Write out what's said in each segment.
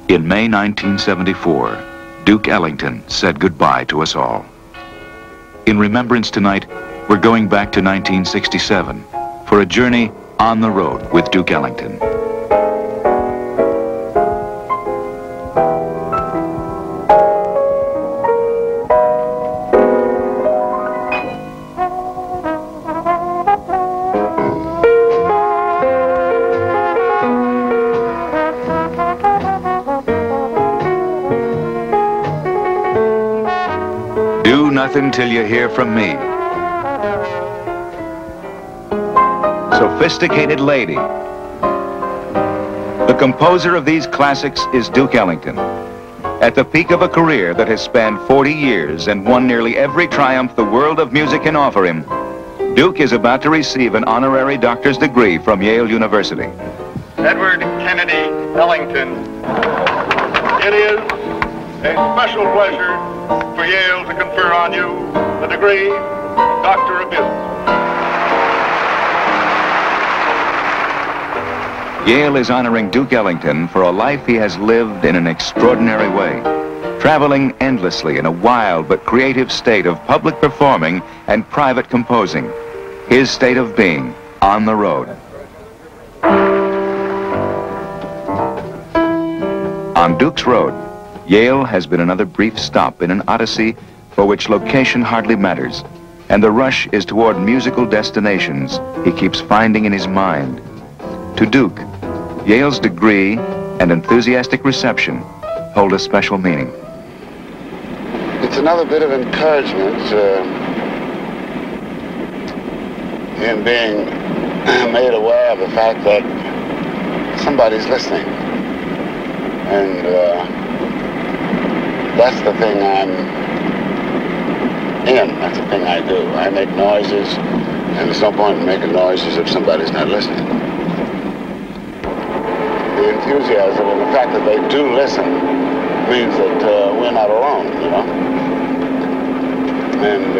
In May 1974, Duke Ellington said goodbye to us all. In remembrance tonight, we're going back to 1967 for a journey on the road with Duke Ellington. Do nothing till you hear from me. Sophisticated lady. The composer of these classics is Duke Ellington. At the peak of a career that has spanned 40 years and won nearly every triumph the world of music can offer him, Duke is about to receive an honorary doctor's degree from Yale University. Edward Kennedy Ellington, it is a special pleasure for Yale to confer on you the degree of Doctor of Music. Yale is honoring Duke Ellington for a life he has lived in an extraordinary way, traveling endlessly in a wild but creative state of public performing and private composing, his state of being on the road. On Duke's road, Yale has been another brief stop in an odyssey for which location hardly matters, and the rush is toward musical destinations he keeps finding in his mind. To Duke, Yale's degree and enthusiastic reception hold a special meaning. It's another bit of encouragement in being made aware of the fact that somebody's listening. And that's the thing I'm in. That's the thing I do. I make noises, and there's no point in making noises if somebody's not listening. The enthusiasm and the fact that they do listen means that we're not alone, you know? And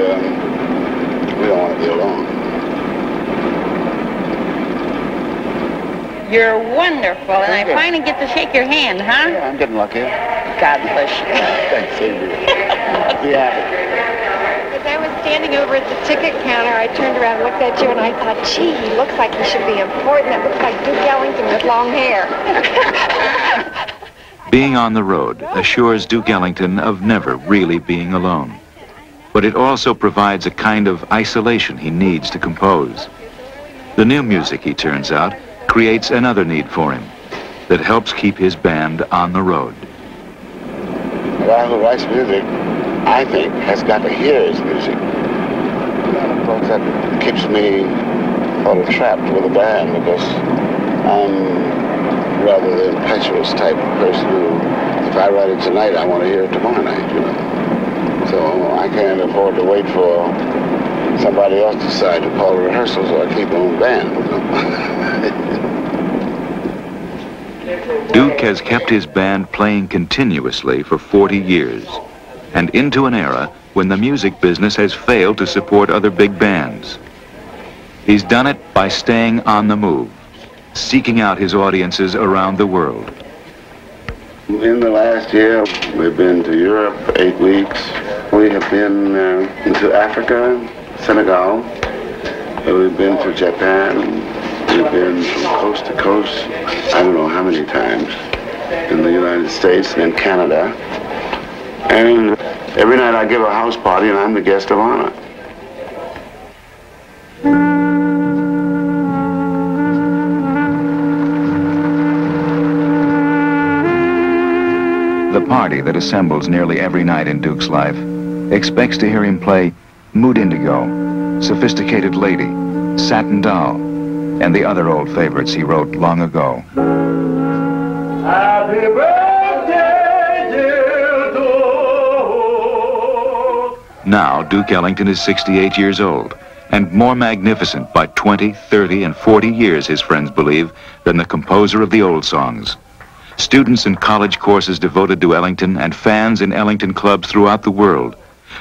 we don't want to be alone. You're wonderful, and I finally get to shake your hand, huh? Yeah, I'm getting lucky. God bless you. Thanks, same to you. Be happy. As I was standing over at the ticket counter, I turned around and looked at you, and I thought, gee, he looks like he should be important. It looks like Duke Ellington with long hair. Being on the road assures Duke Ellington of never really being alone. But it also provides a kind of isolation he needs to compose. The new music, he turns out, creates another need for him that helps keep his band on the road. The guy who writes music, I think, has got to hear his music. Of course, that keeps me sort of trapped with a band because I'm rather the impetuous type of person who, if I write it tonight, I want to hear it tomorrow night, you know. So I can't afford to wait for somebody else to decide to call rehearsals or keep my own band, you know. Duke has kept his band playing continuously for 40 years, and into an era when the music business has failed to support other big bands. He's done it by staying on the move, seeking out his audiences around the world. In the last year, we've been to Europe 8 weeks. We have been into Africa, Senegal. We've been to Japan. We've been from coast to coast, I don't know how many times, in the United States and in Canada. And every night I give a house party and I'm the guest of honor. The party that assembles nearly every night in Duke's life expects to hear him play Mood Indigo, Sophisticated Lady, Satin Doll, and the other old favorites he wrote long ago. Happy birthday, dear Duke. Now, Duke Ellington is 68 years old, and more magnificent by 20, 30, and 40 years, his friends believe, than the composer of the old songs. Students in college courses devoted to Ellington and fans in Ellington clubs throughout the world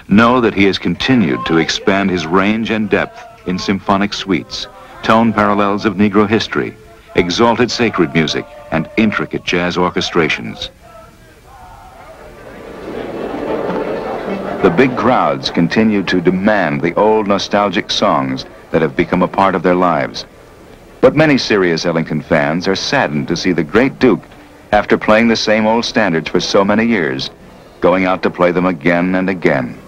know that he has continued to expand his range and depth in symphonic suites, tone parallels of Negro history, exalted sacred music, and intricate jazz orchestrations. The big crowds continue to demand the old nostalgic songs that have become a part of their lives. But many serious Ellington fans are saddened to see the great Duke, after playing the same old standards for so many years, going out to play them again and again.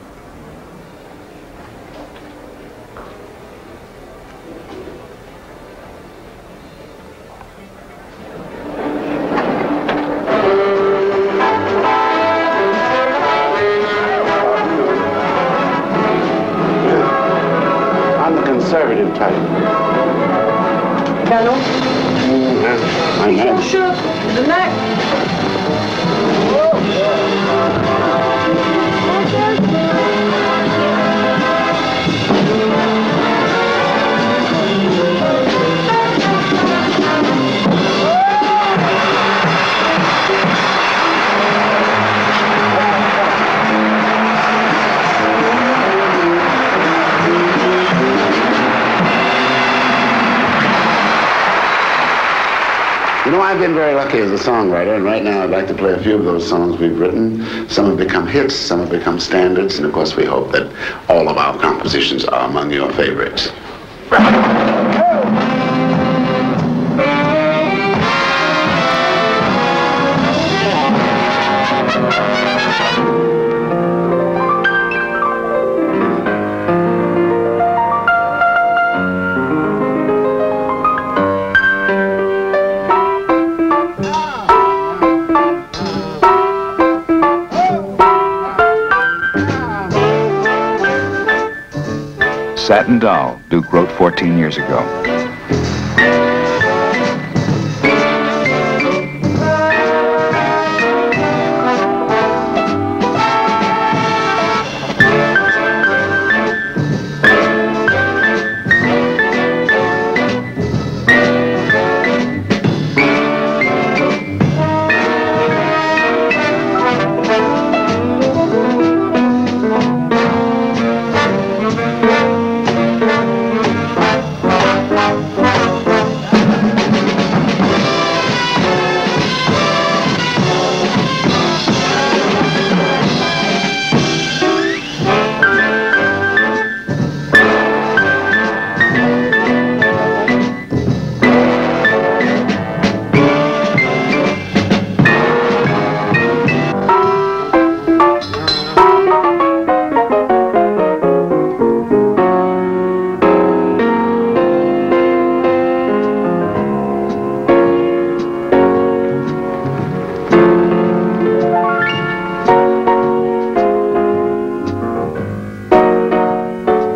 I'm the conservative type. Piano? I'm not. Sure, the neck. You know, I've been very lucky as a songwriter, and right now I'd like to play a few of those songs we've written. Some have become hits, some have become standards, and of course we hope that all of our compositions are among your favorites. Satin Doll, Duke wrote 14 years ago.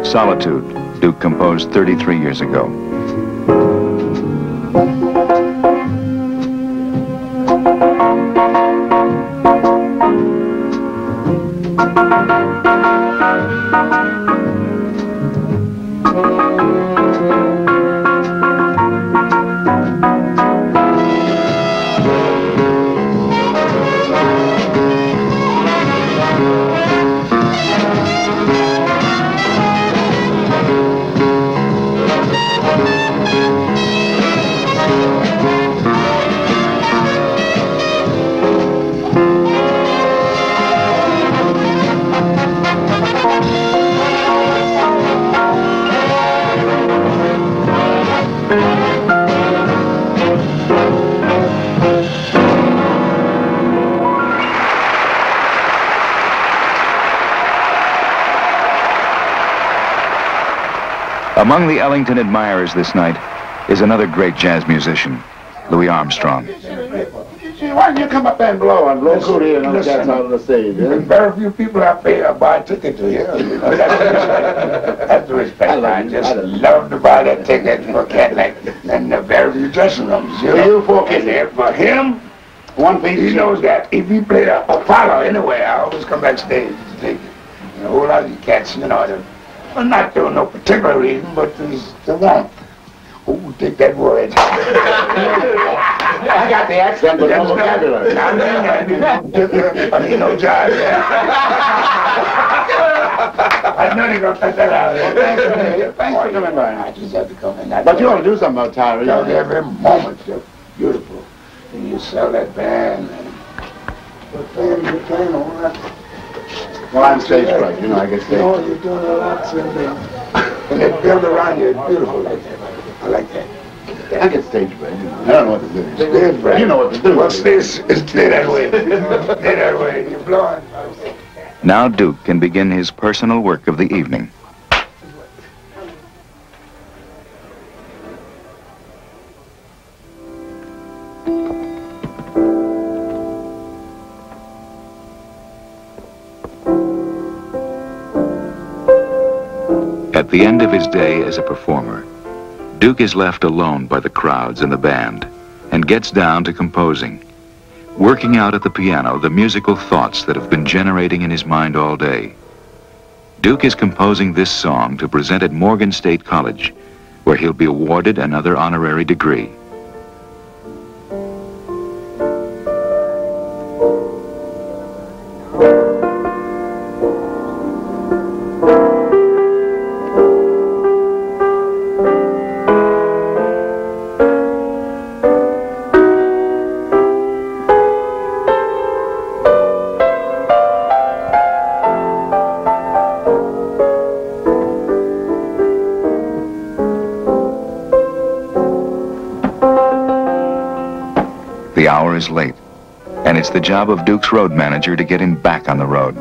Solitude, Duke composed 33 years ago. Among the Ellington admirers this night is another great jazz musician, Louis Armstrong. Why don't you come up there and blow cootie and those cats out on the stage? Very few people I pay or buy a ticket to here. You know, that's the respect. I just love to buy that ticket for a cat like and the very few dressing rooms. You four kids there for him. One piece. He knows that if he played a Apollo anywhere, I always come backstage to take a whole lot of you cats, you know. Well, not through no particular reason, but the want. Who take that word? I got the accent, but no vocabulary. I mean, no jive there. I know they're going to cut that out. Thanks for coming by. I just have to come in. But you want to do something about Tyree. Every moment, they're beautiful. And you sell that band and put fans, you can, all that. Well, I'm stage fright. You know, I get stage No, fright. you're doing a lot, and they build around you. It's beautiful like that. I like that. I get stage fright. You know. I don't know what to do. Stage fright. You know what to do. Well, stay that way. Stay that way. You're blowing. Now Duke can begin his personal work of the evening. At the end of his day as a performer, Duke is left alone by the crowds and the band and gets down to composing, working out at the piano the musical thoughts that have been generating in his mind all day. Duke is composing this song to present at Morgan State College, where he'll be awarded another honorary degree. The hour is late, and it's the job of Duke's road manager to get him back on the road.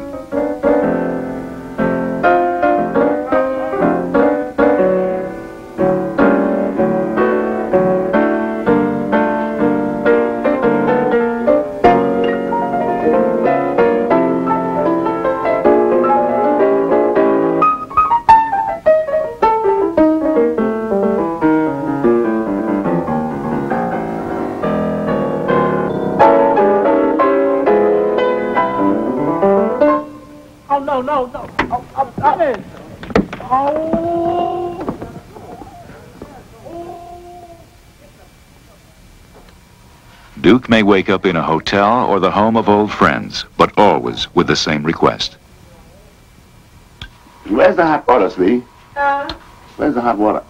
Duke may wake up in a hotel or the home of old friends, but always with the same request. Where's the hot water, Sweetie? Where's the hot water?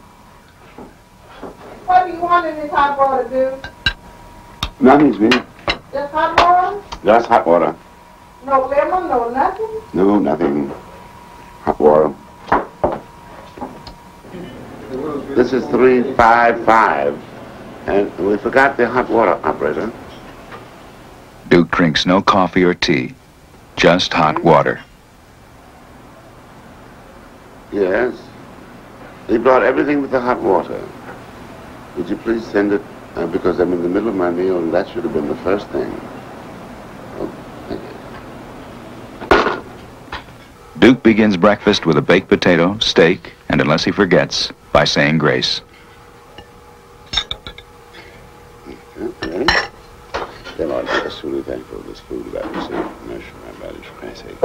What do you want in this hot water, dude? Nothing, Sweetie. Just hot water? Just hot water. No lemon, no nothing? No, nothing. Hot water. This is 355, and we forgot the hot water, operator. Duke drinks no coffee or tea, just hot water. Yes. They brought everything with the hot water. Would you please send it, because I'm in the middle of my meal, and that should have been the first thing. Oh, thank you. Duke begins breakfast with a baked potato, steak, and unless he forgets, by saying grace. Okay. Then Lord, I was truly thankful for this food that I received. Nourish my body for Christ's sake.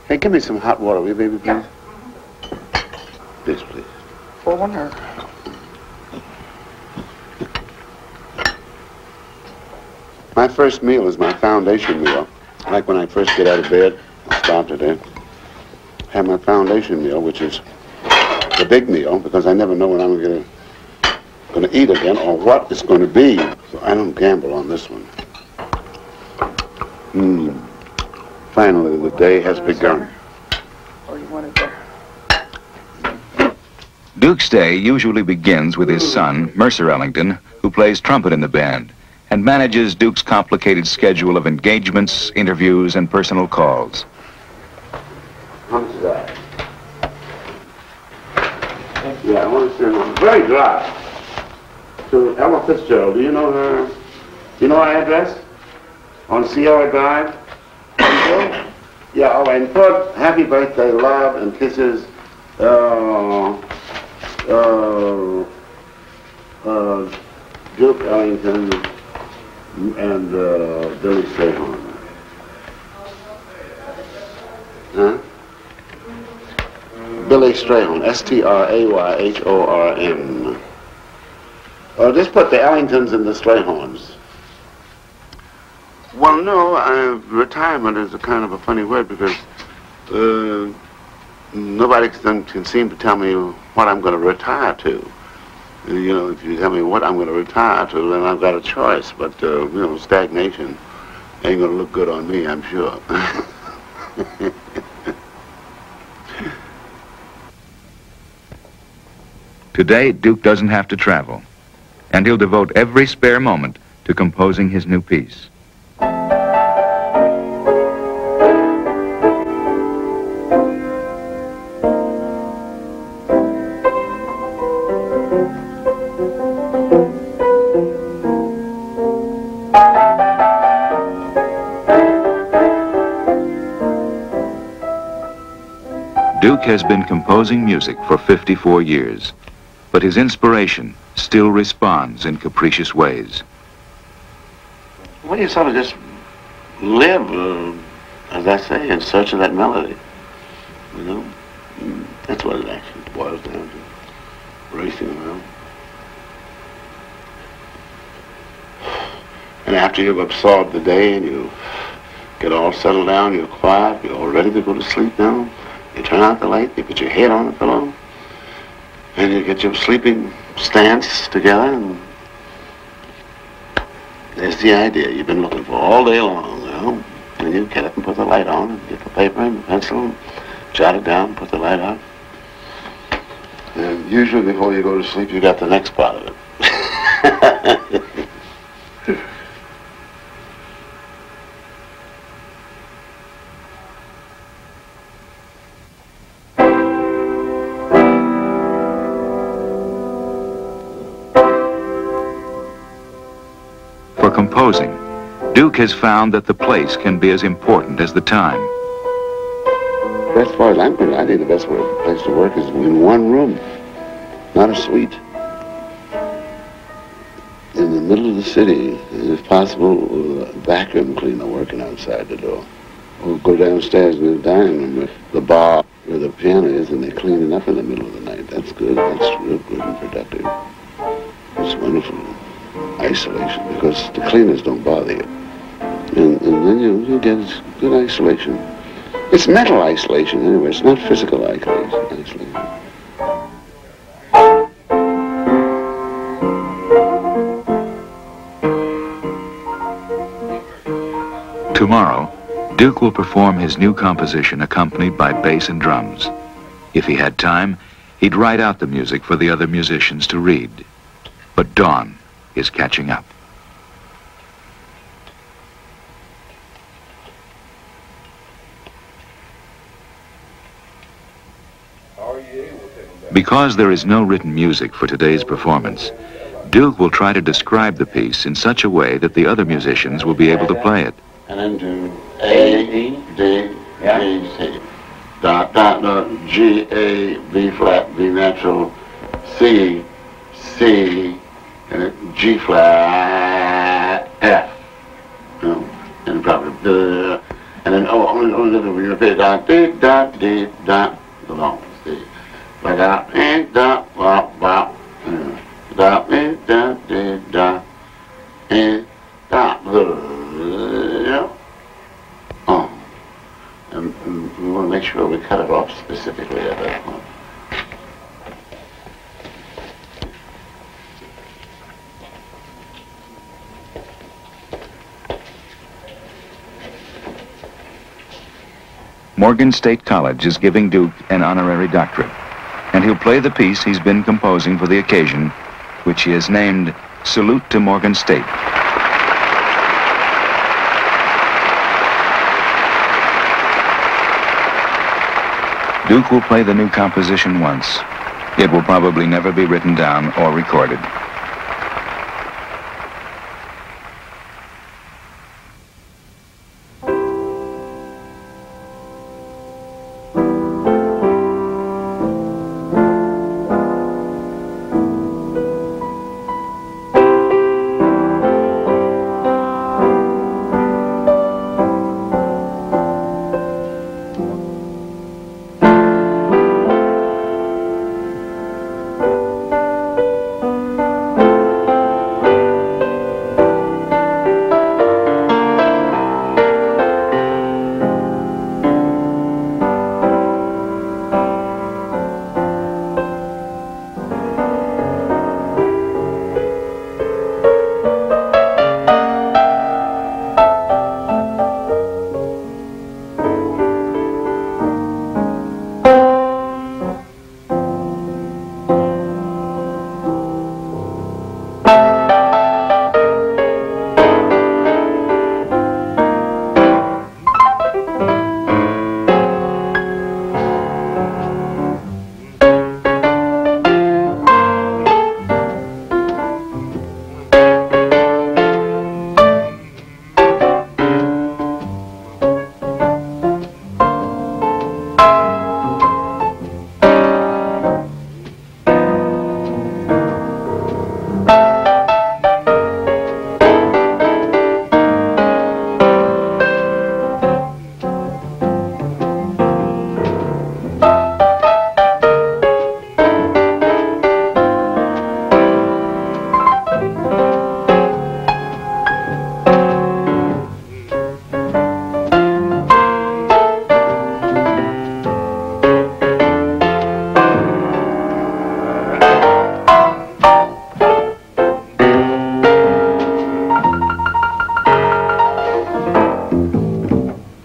Hey, give me some hot water, will you, baby, please? Yeah. This, please. For her. My first meal is my foundation meal. Like when I first get out of bed, I start today, have my foundation meal, which is the big meal, because I never know when I'm going to eat again or what it's going to be. So I don't gamble on this one. Finally, the day has begun. Or you want it there? Duke's day usually begins with his son, Mercer Ellington, who plays trumpet in the band and manages Duke's complicated schedule of engagements, interviews, and personal calls. How's that? Yeah, I want to send one. Very dry. To Ella Fitzgerald. Do you know her? Do you know her address? On Sierra Drive? Yeah, all right. And put happy birthday, love, and kisses. Duke Ellington and Billy Strayhorn. Huh? Billy Strayhorn, S-T-R-A-Y-H-O-R-N. Just put the Ellingtons and the Strayhorns. Well, no, retirement is a kind of a funny word because nobody can seem to tell me what I'm going to retire to. You know, if you tell me what I'm going to retire to, then I've got a choice. But, you know, stagnation ain't going to look good on me, I'm sure. Today, Duke doesn't have to travel, and he'll devote every spare moment to composing his new piece. Duke has been composing music for 54 years, but his inspiration still responds in capricious ways. Well, you sort of just live, as I say, in search of that melody. You know? That's what it actually boils down to. Racing around. And after you've absorbed the day and you get all settled down, you're quiet, you're all ready to go to sleep now, you turn out the light, you put your head on the pillow, and you get your sleeping stance together, and there's the idea you've been looking for all day long, you know? And you get up and put the light on, and get the paper and the pencil, and jot it down, put the light out. And usually before you go to sleep, you got the next part of it. For composing, Duke has found that the place can be as important as the time. As far as I'm concerned, I think the best place to work is in one room, not a suite. In the middle of the city, if possible, with a vacuum cleaner working outside the door. Or go downstairs in the dining room with the bar where the piano is, and they clean it up in the middle of the night. That's good. That's real good and productive. It's wonderful. Isolation, because the cleaners don't bother you. And then you get good isolation. It's mental isolation anyway, it's not physical isolation. Tomorrow, Duke will perform his new composition accompanied by bass and drums. If he had time, he'd write out the music for the other musicians to read. But dawn is catching up. Because there is no written music for today's performance, Duke will try to describe the piece in such a way that the other musicians will be able to play it. And then to A, D, G, C. Dot, dot, dot, G, A, B flat, B natural, C, C, and G flat, F. You know, and probably, and then, only repeat, dot, D, dot, D, dot, the long one, D. Like that, and dot, wop, wop, dot, and dot, D, dot, and dot, yeah. Oh. And we want to make sure we cut it off specifically at that point. Morgan State College is giving Duke an honorary doctorate, and he'll play the piece he's been composing for the occasion, which he has named Salute to Morgan State. Duke will play the new composition once. It will probably never be written down or recorded.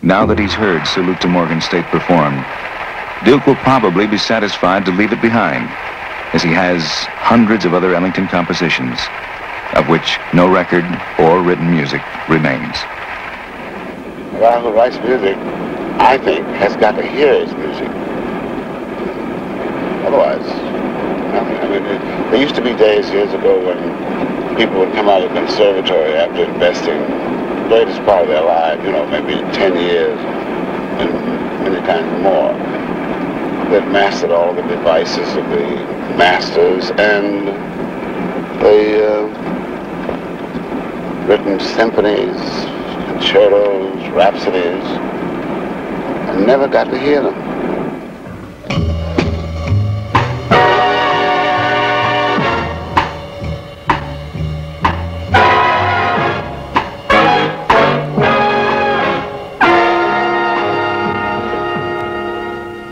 Now that he's heard Salute to Morgan State performed, Duke will probably be satisfied to leave it behind, as he has hundreds of other Ellington compositions, of which no record or written music remains. A guy who writes music, I think, has got to hear his music. Otherwise, nothing. I mean, there used to be days years ago when people would come out of the conservatory after investing the greatest part of their life, you know, maybe 10 years and many times more. They'd mastered all the devices of the masters, and they written symphonies, concertos, rhapsodies, and never got to hear them.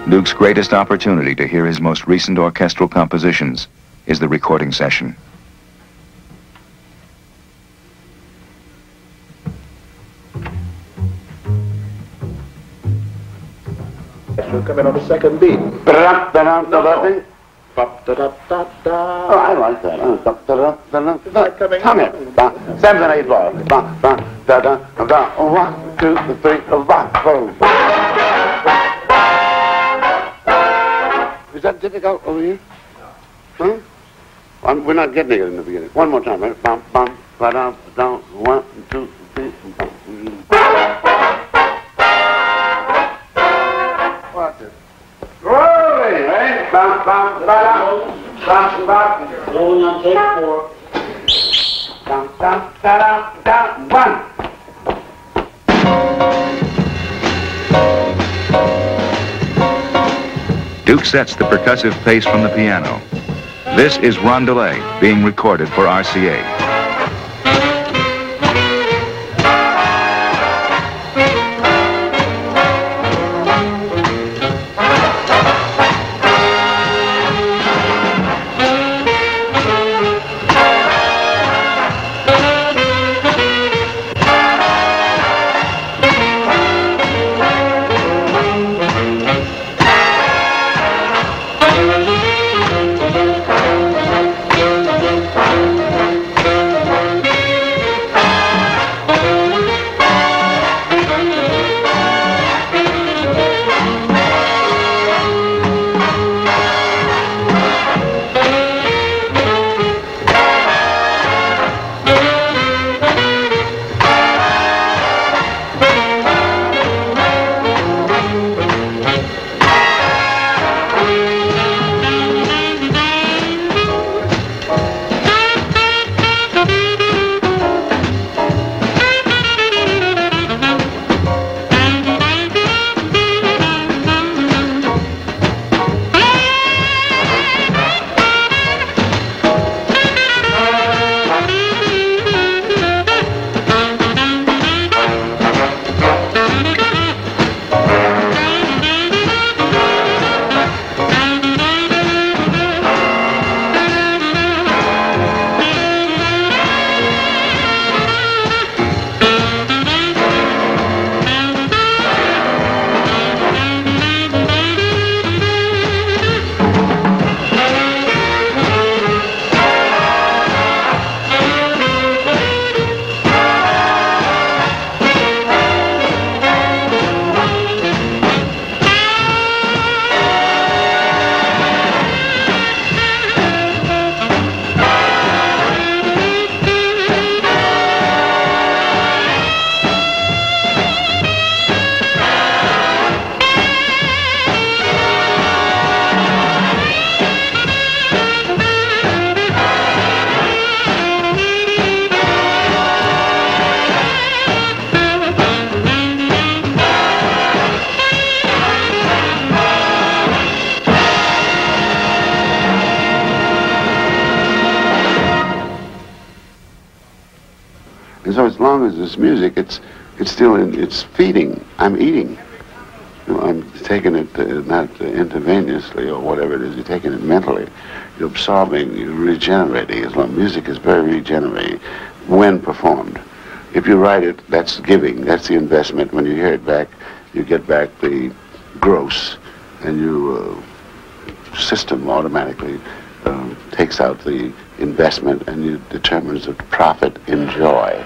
Duke's greatest opportunity to hear his most recent orchestral compositions is the recording session. She'll come in on the second beat. Oh, I like that. Come here. 7 and 8 ball. 1, 2, 3, 4. Is that difficult over here? Huh? We're not getting it in the beginning. One more time, right? 1, 2, 3, 4. What's it? Rolling, right? Rolling on take 4. 1. Duke sets the percussive pace from the piano. This is Rondelet, being recorded for RCA. And so as long as it's music, it's still it's feeding. I'm eating. You know, I'm taking it not intravenously or whatever it is. You're taking it mentally. You're absorbing. You're regenerating. As long music is very regenerating when performed. If you write it, that's giving. That's the investment. When you hear it back, you get back the gross, and your system automatically takes out the investment, and you determines the profit in joy.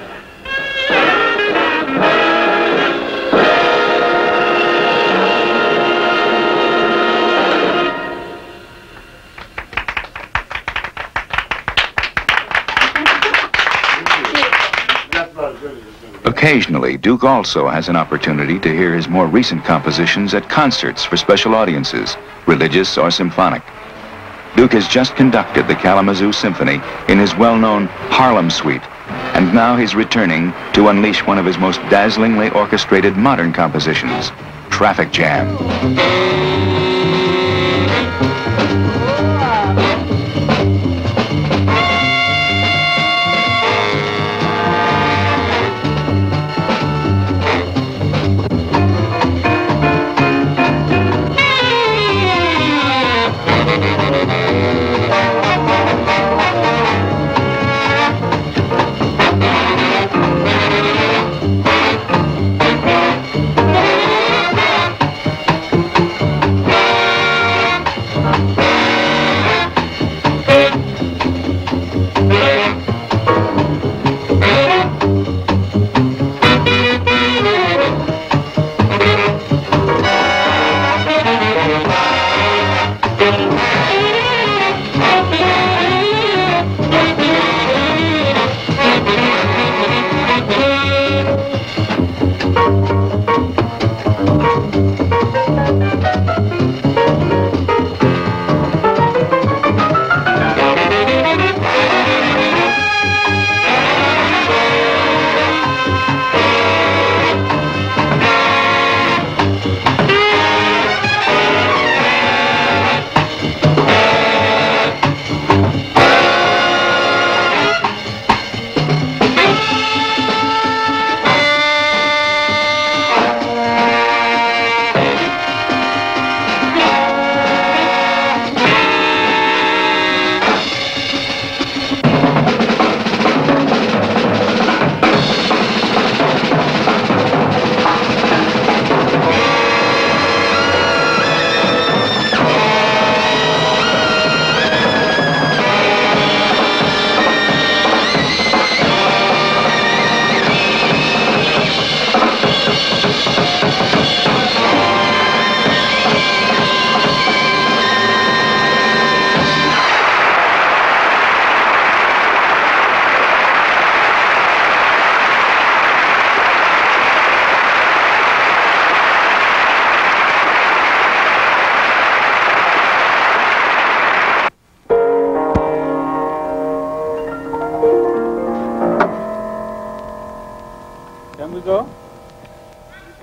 Occasionally, Duke also has an opportunity to hear his more recent compositions at concerts for special audiences, religious or symphonic. Duke has just conducted the Kalamazoo Symphony in his well-known Harlem Suite, and now he's returning to unleash one of his most dazzlingly orchestrated modern compositions, Traffic Jam.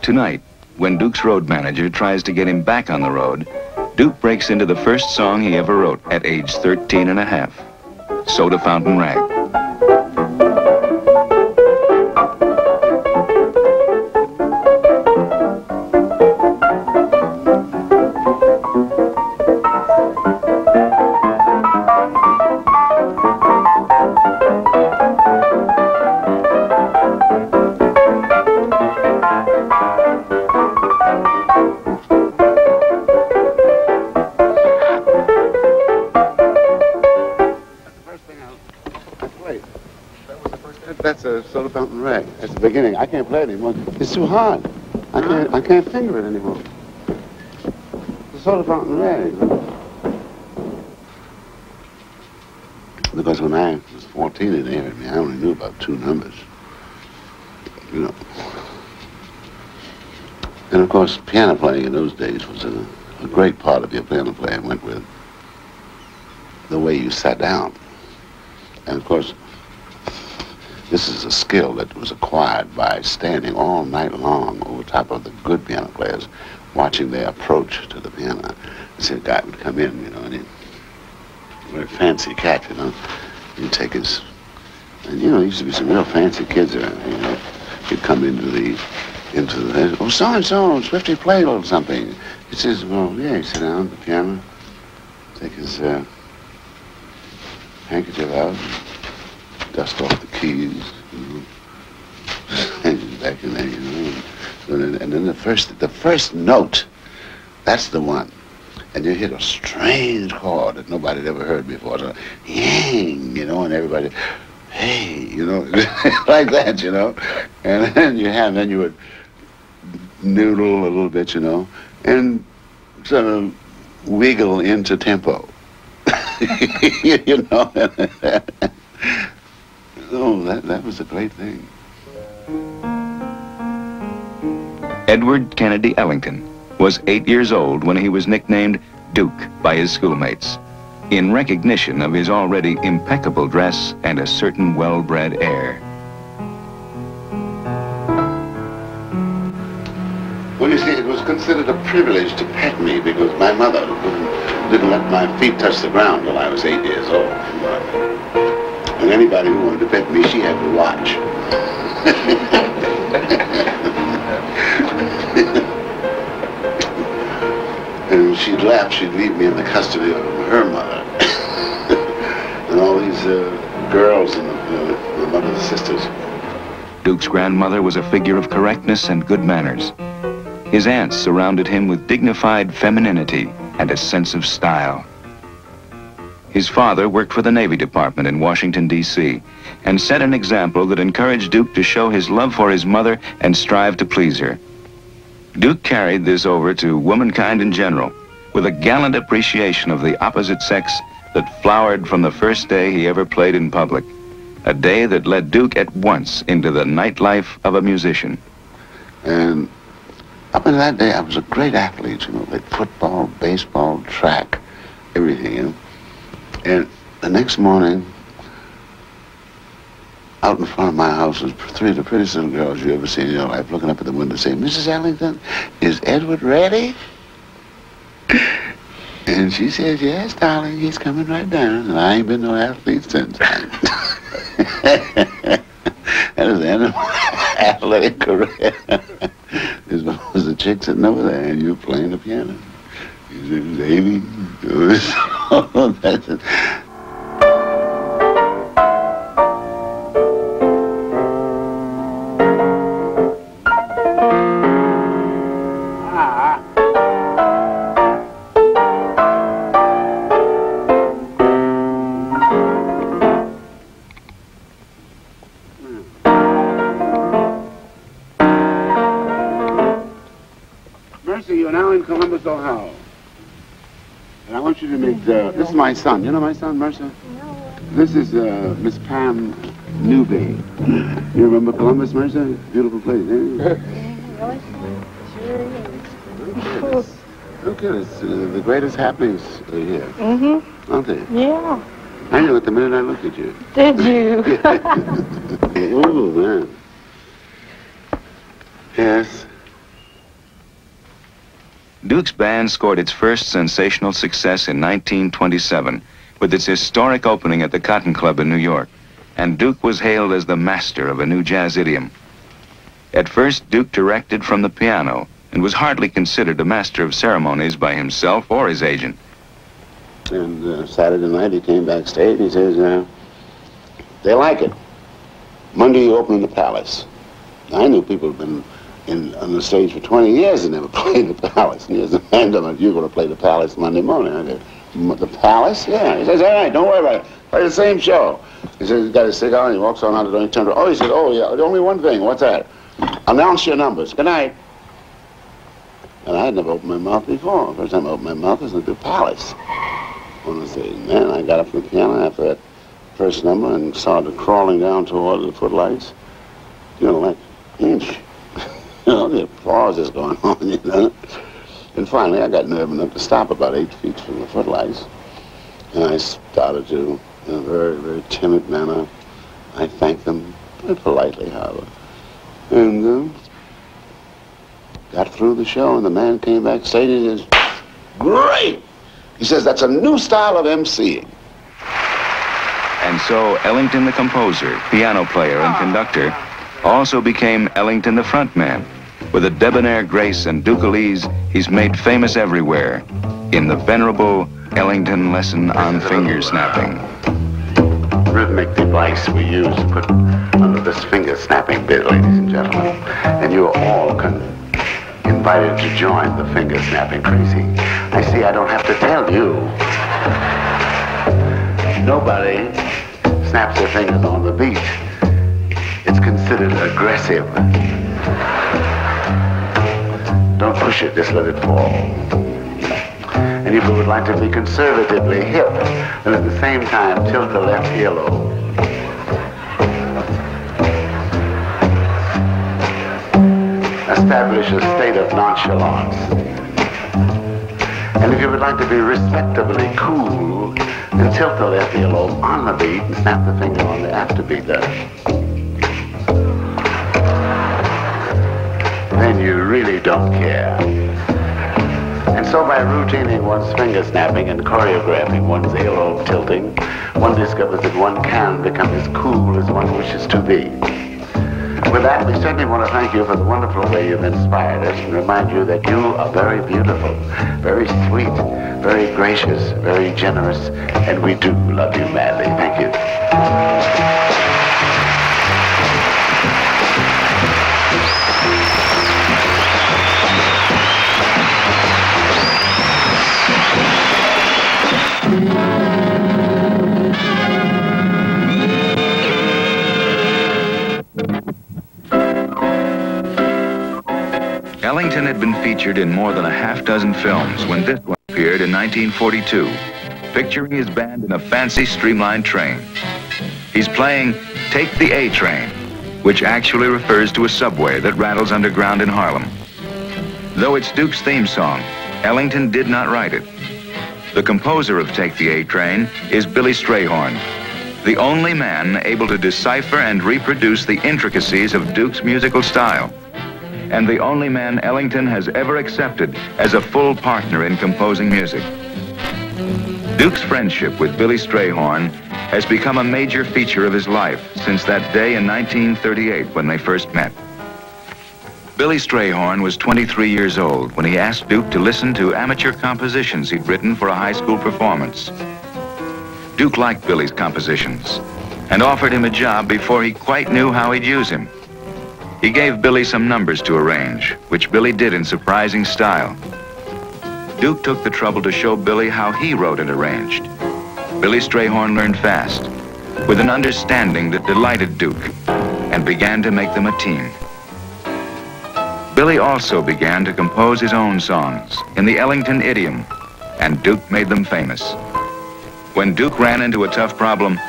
Tonight, when Duke's road manager tries to get him back on the road, Duke breaks into the first song he ever wrote at age 13 and a half, Soda Fountain Rag. That's a Soda Fountain Rag. That's the beginning. I can't play it anymore. It's too hard. I can't finger it anymore. The Soda Fountain Rag. Because when I was 14 and they heard me, I only knew about 2 numbers. You know. And of course, piano playing in those days was a great part of your piano playing went with the way you sat down. And of course, this is a skill that was acquired by standing all night long over top of the good piano players, watching their approach to the piano. You see a guy would come in, you know, and he'd very fancy cat, you know. He'd take his, and you know, there used to be some real fancy kids around here, you know. He'd come into the, oh, so-and-so, Swifty play a little something. He says, well, yeah, he'd sit down at the piano, take his handkerchief out, dust off the keys, you know, back in there, you know. And then the first note, that's the one. And you hit a strange chord that nobody had ever heard before. So, yang, you know, and everybody, hey, you know, like that, you know. And then you would noodle a little bit, you know, and sort of wiggle into tempo. You know. Oh, that was a great thing. Edward Kennedy Ellington was 8 years old when he was nicknamed Duke by his schoolmates, in recognition of his already impeccable dress and a certain well-bred air. Well, you see, it was considered a privilege to pet me because my mother didn't let my feet touch the ground till I was 8 years old. And anybody who wanted to pet me, she had to watch. And when she'd left, she'd leave me in the custody of her mother. And all these girls and the mother's sisters. Duke's grandmother was a figure of correctness and good manners. His aunts surrounded him with dignified femininity and a sense of style. His father worked for the Navy Department in Washington, D.C., and set an example that encouraged Duke to show his love for his mother and strive to please her. Duke carried this over to womankind in general, with a gallant appreciation of the opposite sex that flowered from the first day he ever played in public, a day that led Duke at once into the nightlife of a musician. And up until that day, I was a great athlete, you know, played football, baseball, track, everything, you know. And the next morning, out in front of my house was three of the prettiest little girls you ever seen in your life, looking up at the window saying, "Mrs. Ellington, is Edward ready?" And she says, "Yes, darling, he's coming right down." And I ain't been no athlete since. That was the end of my athletic career. This was the chick sitting over there, and you were playing the piano. You said, "Amy." That's it. Mercy, you're now in Columbus, Ohio. And I want you to meet, this is my son. You know my son, Mercer? No. This is Miss Pam Newby. You remember Columbus, Mercer? Beautiful place, eh? Really? Sure is. Look at it. The greatest happenings are here. Mm-hmm. Aren't they? Yeah. I knew it the minute I looked at you. Did you? Oh, man. Yes. Duke's band scored its first sensational success in 1927 with its historic opening at the Cotton Club in New York, and Duke was hailed as the master of a new jazz idiom. At first, Duke directed from the piano and was hardly considered a master of ceremonies by himself or his agent. And Saturday night he came backstage and he says, they like it. Monday you open in the Palace. I knew people had been on the stage for 20 years and never played the Palace. And he says, "Man, you're going to play the Palace Monday morning." I said, "The Palace?" "Yeah." He says, "All right, don't worry about it. Play the same show." He says, he's got his cigar and he walks on out the door and he turns around. "Oh," he says, "oh, yeah, only one thing." "What's that?" "Announce your numbers. Good night." And I had never opened my mouth before. The first time I opened my mouth was at the Palace. On the stage. Man, I got up from the piano after that first number and started crawling down toward the footlights. You know, like, inch. You know, the applause is going on, you know. And finally, I got nerve enough to stop about 8 feet from the footlights. And I started to, in a very, very timid manner, I thanked them, very politely, however. And got through the show, and the man came backstage and he says, "Great!" He says, "That's a new style of emceeing." And so Ellington the composer, piano player, and conductor also became Ellington the frontman. With a debonair grace and ducal ease, he's made famous everywhere in the venerable Ellington lesson on finger snapping. rhythmic device we use to put under this finger snapping bit, ladies and gentlemen. And you are all invited to join the finger snapping crazy. I see I don't have to tell you. Nobody snaps their fingers on the beat. It's considered aggressive. Don't push it, just let it fall. And if you would like to be conservatively hip, and at the same time tilt the left earlobe. Establish a state of nonchalance. And if you would like to be respectably cool, then tilt the left earlobe on the beat and snap the finger on the afterbeat there. Then you really don't care. And so by routining one's finger snapping and choreographing one's earlobe tilting, one discovers that one can become as cool as one wishes to be. With that, we certainly want to thank you for the wonderful way you've inspired us and remind you that you are very beautiful, very sweet, very gracious, very generous, and we do love you madly. Thank you. Ellington had been featured in more than a half-dozen films when this one appeared in 1942, picturing his band in a fancy streamlined train. He's playing Take the A Train, which actually refers to a subway that rattles underground in Harlem. Though it's Duke's theme song, Ellington did not write it. The composer of Take the A Train is Billy Strayhorn, the only man able to decipher and reproduce the intricacies of Duke's musical style, and the only man Ellington has ever accepted as a full partner in composing music. Duke's friendship with Billy Strayhorn has become a major feature of his life since that day in 1938 when they first met. Billy Strayhorn was 23 years old when he asked Duke to listen to amateur compositions he'd written for a high school performance. Duke liked Billy's compositions and offered him a job before he quite knew how he'd use him. He gave Billy some numbers to arrange, which Billy did in surprising style. Duke took the trouble to show Billy how he wrote and arranged. Billy Strayhorn learned fast, with an understanding that delighted Duke, and began to make them a team. Billy also began to compose his own songs in the Ellington idiom, and Duke made them famous. When Duke ran into a tough problem,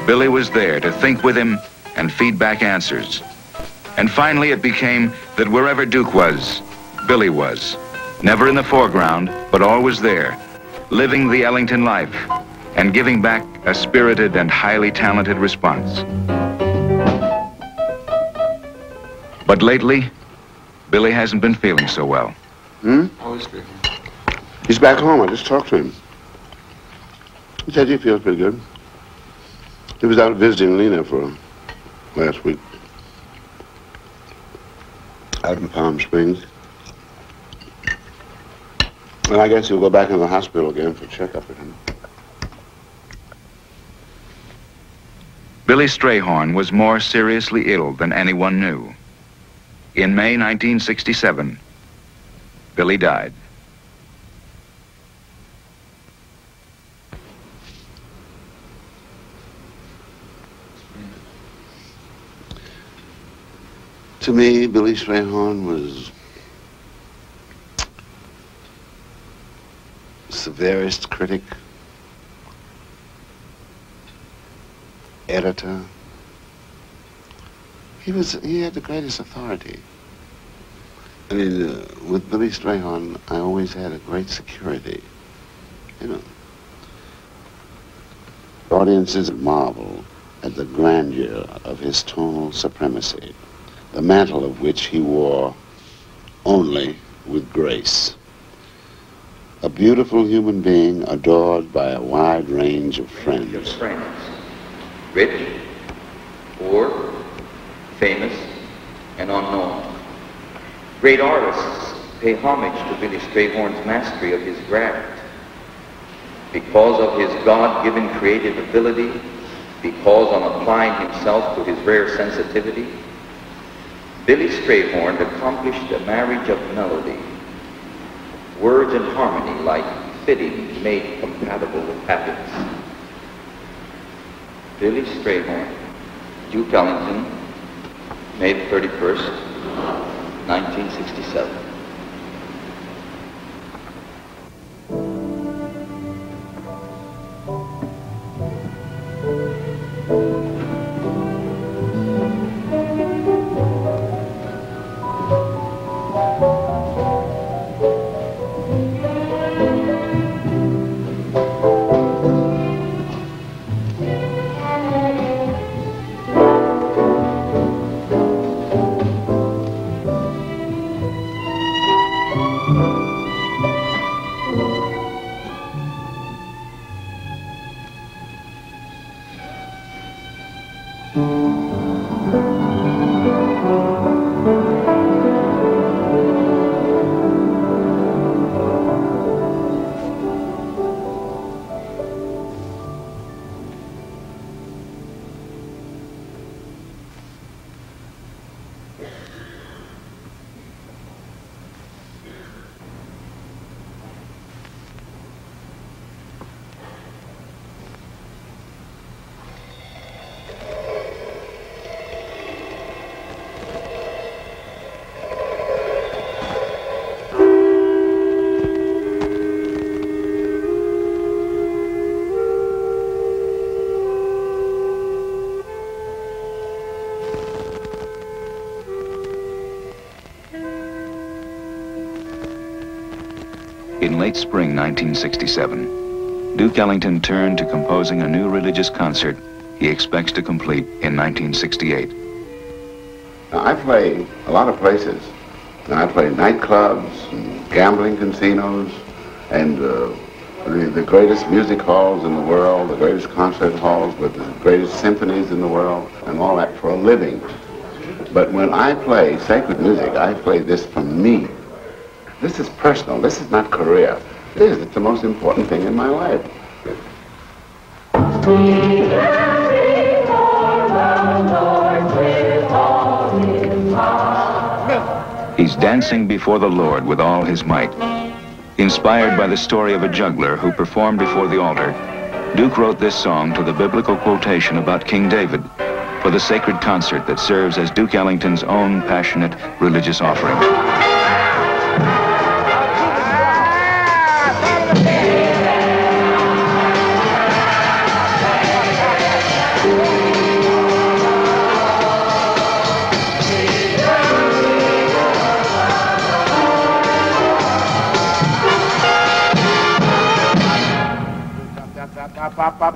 Billy was there to think with him and feed back answers. And finally it became that wherever Duke was, Billy was. Never in the foreground, but always there, living the Ellington life and giving back a spirited and highly talented response. But lately, Billy hasn't been feeling so well. He's back home. I just talked to him. He said he feels pretty good. He was out visiting Lena for last week. Out in Palm Springs. And I guess he'll go back into the hospital again for a checkup with him. Billy Strayhorn was more seriously ill than anyone knew. In May 1967, Billy died. To me, Billy Strayhorn was severest critic, editor. He had the greatest authority. I mean, with Billy Strayhorn, I always had a great security. You know, audiences marvel at the grandeur of his tonal supremacy, the mantle of which he wore only with grace. A beautiful human being adored by a wide range of friends. Rich, poor, famous, and unknown. Great artists pay homage to Billy Strayhorn's mastery of his craft. Because of his God-given creative ability, because on applying himself to his rare sensitivity, Billy Strayhorn accomplished a marriage of melody, words and harmony like fittings made compatible with happiness. Billy Strayhorn, Duke Ellington, May 31st, 1967. In late spring 1967, Duke Ellington turned to composing a new religious concert he expects to complete in 1968. Now, I play a lot of places. Now, I play nightclubs, and gambling casinos, and the greatest music halls in the world, the greatest concert halls with the greatest symphonies in the world, and all that for a living. But when I play sacred music, I play this for me. This is personal. This is not career. It's the most important thing in my life. He's dancing before the Lord with all his might. Inspired by the story of a juggler who performed before the altar, Duke wrote this song to the biblical quotation about King David for the sacred concert that serves as Duke Ellington's own passionate religious offering.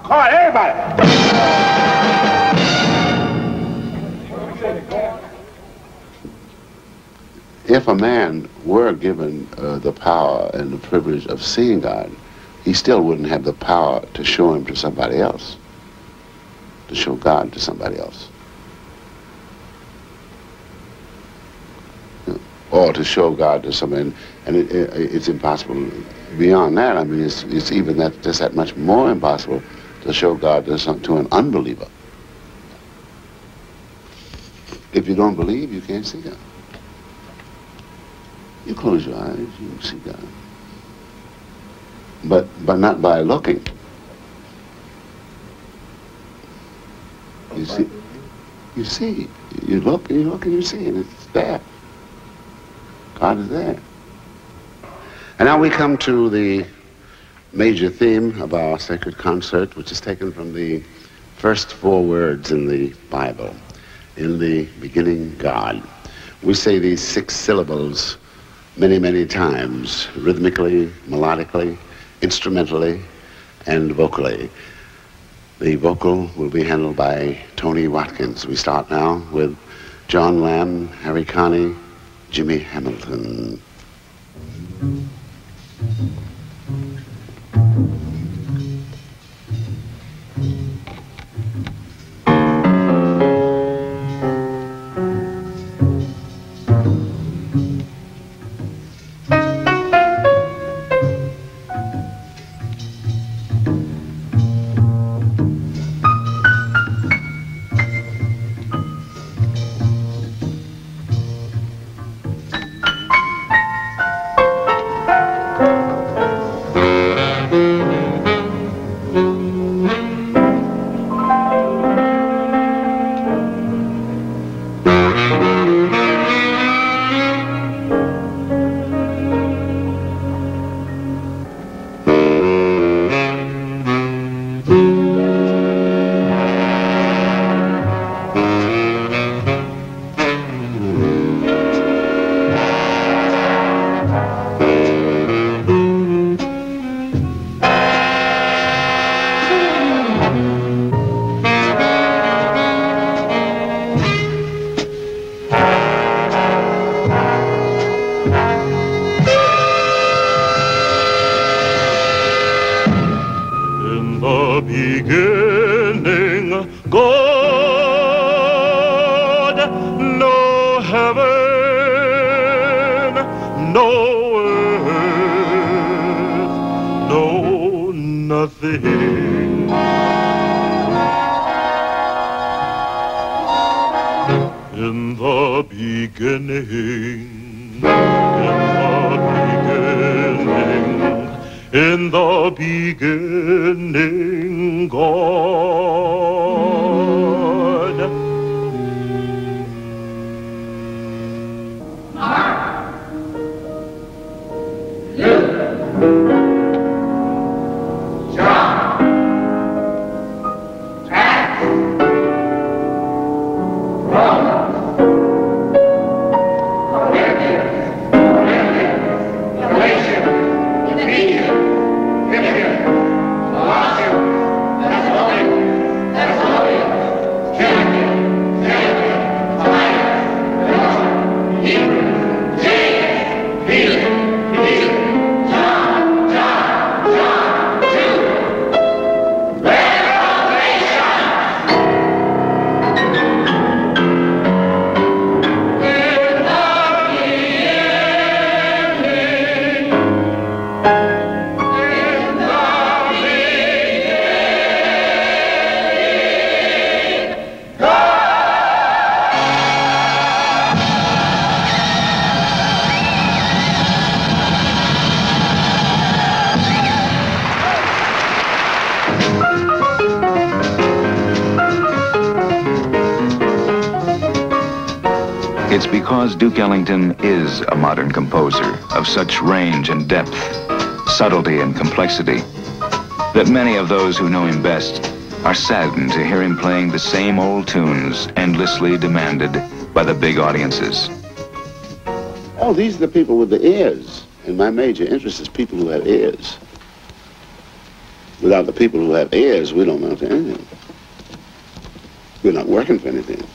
Come on, everybody! If a man were given the power and the privilege of seeing God, he still wouldn't have the power to show him to somebody else, to show God to somebody else. Or to show God to somebody, and it's impossible beyond that. I mean, it's even just that much more impossible to show God to an unbeliever. If you don't believe, you can't see God. You close your eyes, you can see God. But not by looking. You see, you look and you see, and it's there. God is there. And now we come to the major theme of our sacred concert, which is taken from the first 4 words in the Bible. In the beginning, God. We say these 6 syllables many, many times, rhythmically, melodically, instrumentally, and vocally. The vocal will be handled by Tony Watkins. We start now with John Lamb, Harry Connick, Jimmy Hamilton. no earth, no nothing. In the beginning, in the beginning, God. It's because Duke Ellington is a modern composer of such range and depth, subtlety and complexity, that many of those who know him best are saddened to hear him playing the same old tunes endlessly demanded by the big audiences. Oh, these are the people with the ears. And my major interest is people who have ears. Without the people who have ears, we don't amount to anything. We're not working for anything.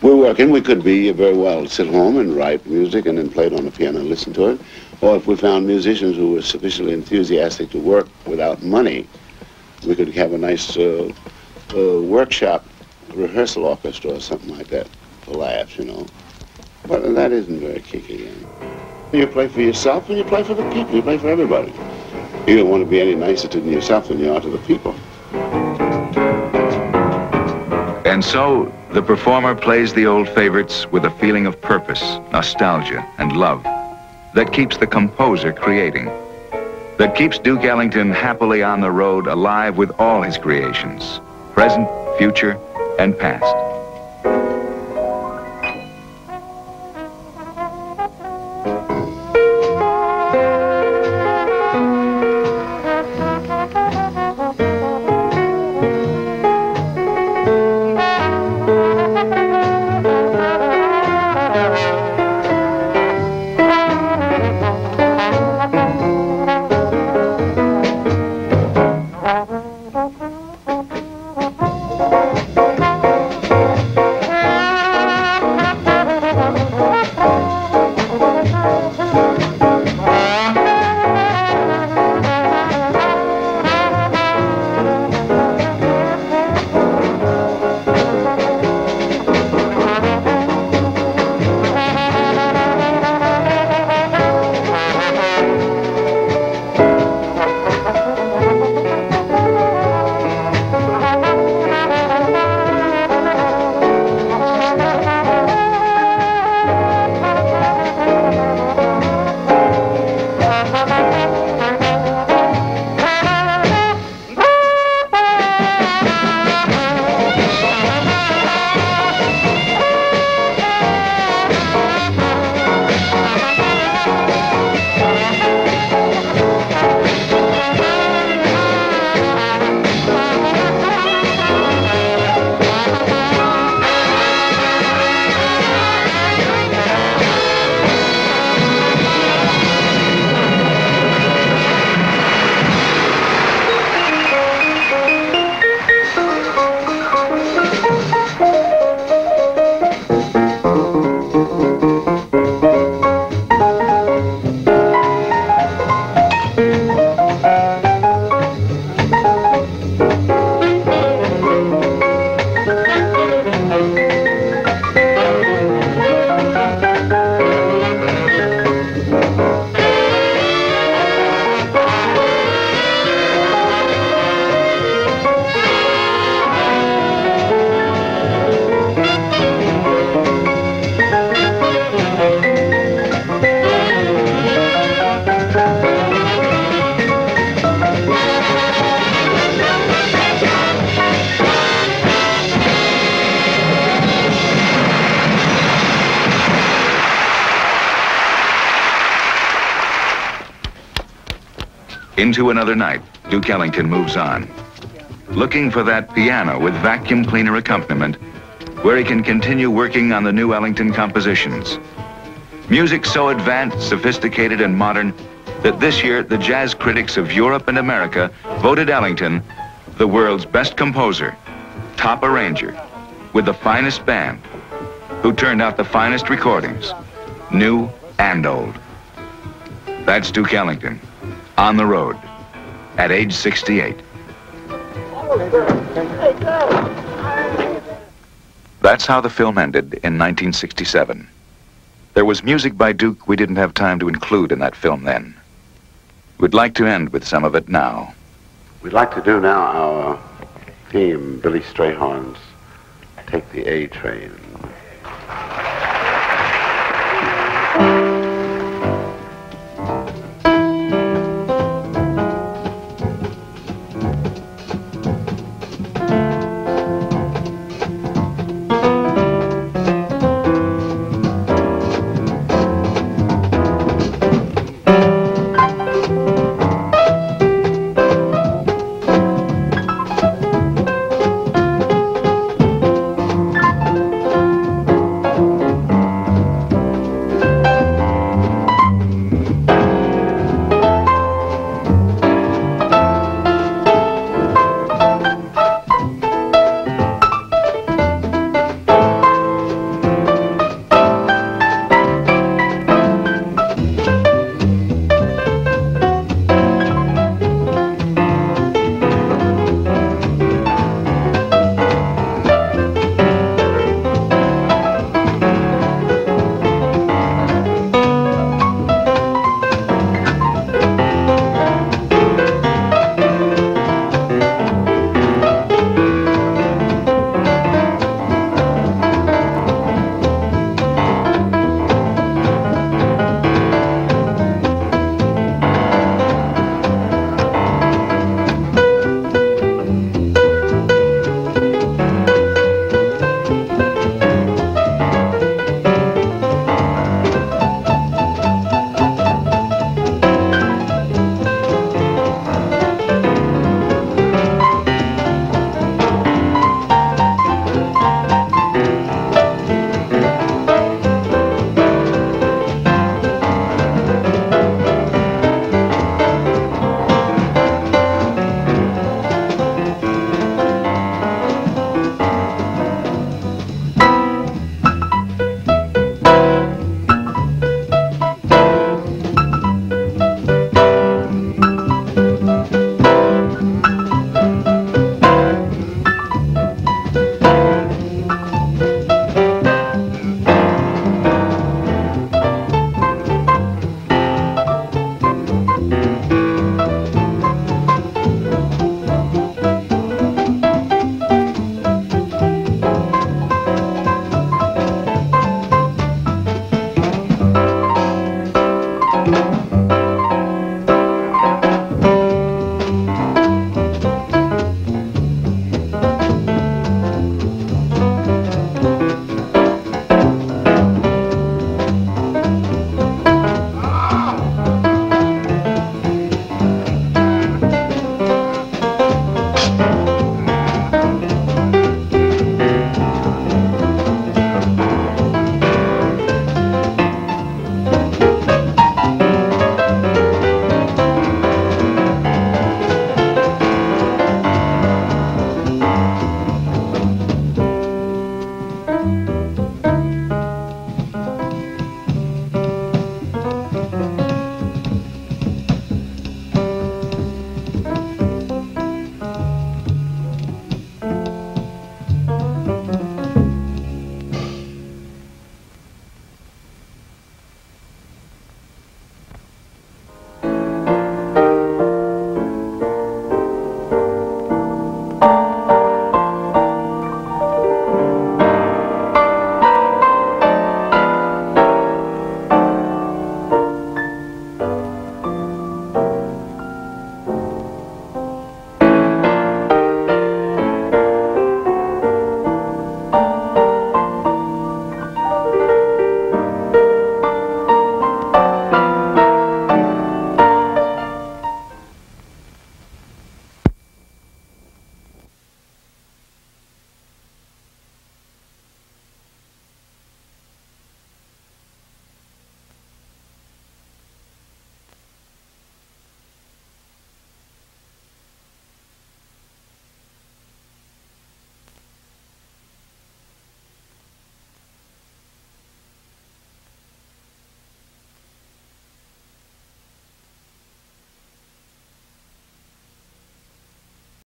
We're working, we could be very well sit home and write music and then play it on the piano and listen to it. Or if we found musicians who were sufficiently enthusiastic to work without money, we could have a nice workshop, rehearsal orchestra or something like that for laughs, you know. But that isn't very kicky. You play for yourself and you play for the people, you play for everybody. You don't want to be any nicer to yourself than you are to the people. And so, the performer plays the old favorites with a feeling of purpose, nostalgia, and love that keeps the composer creating, that keeps Duke Ellington happily on the road, alive with all his creations, present, future, and past. Into another night, Duke Ellington moves on, looking for that piano with vacuum cleaner accompaniment where he can continue working on the new Ellington compositions. Music so advanced, sophisticated, and modern that this year the jazz critics of Europe and America voted Ellington the world's best composer, top arranger, with the finest band, who turned out the finest recordings, new and old. That's Duke Ellington, on the road, at age 68. That's how the film ended in 1967. There was music by Duke we didn't have time to include in that film then. We'd like to end with some of it now. We'd like to do now our theme, Billy Strayhorn's Take the A Train.